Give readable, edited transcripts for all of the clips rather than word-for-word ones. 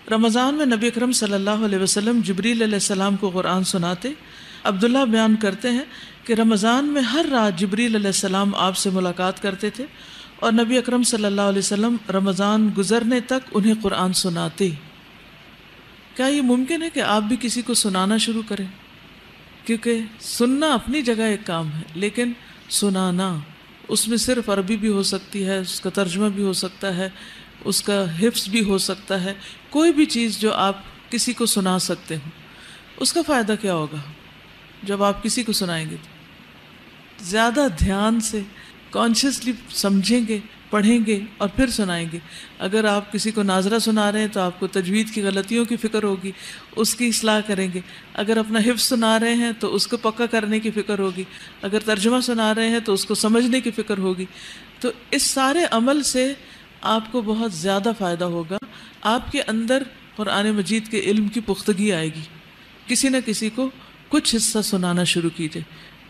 رمضان میں نبی اکرم صلی اللہ علیہ وسلم جبریل علیہ السلام کو قرآن سناتے۔ عبداللہ بیان کرتے ہیں کہ رمضان میں ہر رات جبریل علیہ السلام آپ سے ملاقات کرتے تھے اور نبی اکرم صلی اللہ علیہ وسلم رمضان گزرنے تک انہیں قرآن سناتے۔ کیا یہ ممکن ہے کہ آپ بھی کسی کو سنانا شروع کریں؟ کیونکہ سننا اپنی جگہ ایک کام ہے، لیکن سنانا اس میں صرف عربی بھی ہو سکتی ہے، اس کا ترجمہ بھی ہو سکتا ہے، اس کا حفظ بھی ہو سکتا ہے، کوئی بھی چیز جو آپ کسی کو سنا سکتے ہو۔ اس کا فائدہ کیا ہوگا جب آپ کسی کو سنائیں گے؟ تو زیادہ دھیان سے کانشیسلی سمجھیں گے، پڑھیں گے اور پھر سنائیں گے۔ اگر آپ کسی کو ناظرہ سنا رہے ہیں تو آپ کو تجوید کی غلطیوں کی فکر ہوگی، اس کی اصلاح کریں گے۔ اگر اپنا حفظ سنا رہے ہیں تو اس کو پکا کرنے کی فکر ہوگی، اگر ترجمہ سنا رہے ہیں تو اس کو سمجھنے کی فکر ہوگی۔ تو اس سارے عمل سے آپ کو بہت زیادہ فائدہ ہوگا، آپ کے اندر قرآن مجید کے علم کی پختگی آئے گی۔ کسی نہ کسی کو کچھ حصہ سنانا شروع کیجیے،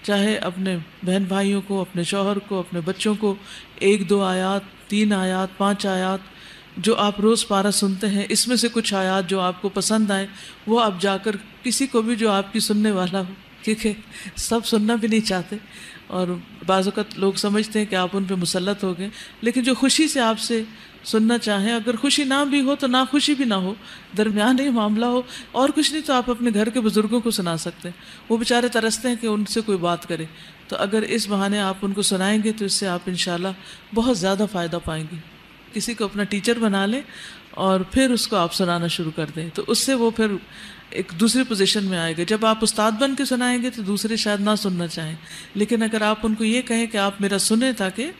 چاہے اپنے بہن بھائیوں کو، اپنے شوہر کو، اپنے بچوں کو، 1-2 آیات، 3 آیات، 5 آیات جو آپ روز پارہ سنتے ہیں، اس میں سے کچھ آیات جو آپ کو پسند آئیں وہ آپ جا کر کسی کو بھی جو آپ کی سننے والا ہو، کیونکہ سب سننا بھی نہیں چاہتے اور بعض اوقات لوگ سمجھتے ہیں کہ آپ ان پہ مسلط ہو گئے، لیکن جو خوشی سے آپ سے سننا چاہیں، اگر خوشی نہ بھی ہو تو ناخوشی بھی نہ ہو، درمیان ہی معاملہ ہو، اور کچھ نہیں تو آپ اپنے گھر کے بزرگوں کو سنا سکتے ہیں، وہ بیچارے ترستے ہیں کہ ان سے کوئی بات کرے، تو اگر اس بہانے آپ ان کو سنائیں گے تو اس سے آپ انشاءاللہ بہت زیادہ فائدہ پائیں گے۔ کسی کو اپنا ٹیچر بنا لیں اور پھر اس کو آپ سنانا شروع کر دیں، تو اس سے وہ پھر ایک دوسری پوزیشن میں آئے گا۔ جب آپ استاد بن کے سنائیں گے تو دوسرے شاید نہ سننا چاہیں، لیکن اگر آپ ان کو یہ کہیں کہ آپ میرا سنیں تاکہ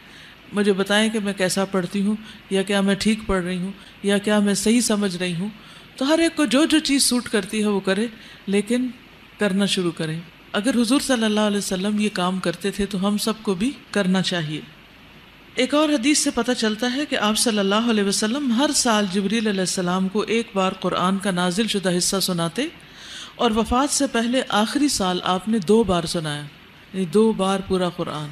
مجھے بتائیں کہ میں کیسا پڑھتی ہوں، یا کیا میں ٹھیک پڑھ رہی ہوں، یا کیا میں صحیح سمجھ رہی ہوں، تو ہر ایک کو جو جو چیز سوٹ کرتی ہے وہ کرے، لیکن کرنا شروع کریں۔ اگر حضور صلی اللہ علیہ وسلم یہ کام کرتے تھے تو ہم سب کو بھی کرنا چاہیے۔ ایک اور حدیث سے پتہ چلتا ہے کہ آپ صلی اللہ علیہ وسلم ہر سال جبریل علیہ السلام کو ایک بار قرآن کا نازل شدہ حصہ سناتے، اور وفات سے پہلے آخری سال آپ نے 2 بار سنایا، یعنی 2 بار پورا قرآن۔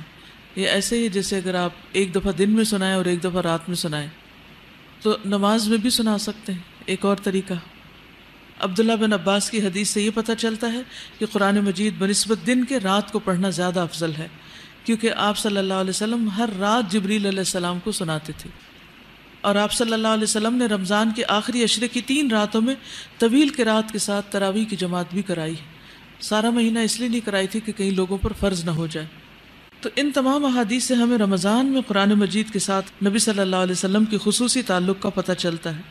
یہ ایسے ہی جیسے اگر آپ ایک دفعہ دن میں سنائیں اور ایک دفعہ رات میں سنائیں، تو نماز میں بھی سنا سکتے ہیں۔ ایک اور طریقہ، عبداللہ بن عباس کی حدیث سے یہ پتہ چلتا ہے کہ قرآن مجید بنسبت دن کے رات کو پڑھنا زیادہ افضل ہے، کیونکہ آپ صلی اللہ علیہ وسلم ہر رات جبریل علیہ السلام کو سناتے تھے، اور آپ صلی اللہ علیہ وسلم نے رمضان کے آخری عشرے کی 3 راتوں میں طویل قرات کے ساتھ تراویح کی جماعت بھی کرائی ہے۔ سارا مہینہ اس لیے نہیں کرائی تھی کہ کئی لوگوں پر فرض نہ ہو جائے۔ تو ان تمام احادیث سے ہمیں رمضان میں قرآن مجید کے ساتھ نبی صلی اللہ علیہ وسلم کی خصوصی تعلق کا پتہ چلتا ہے۔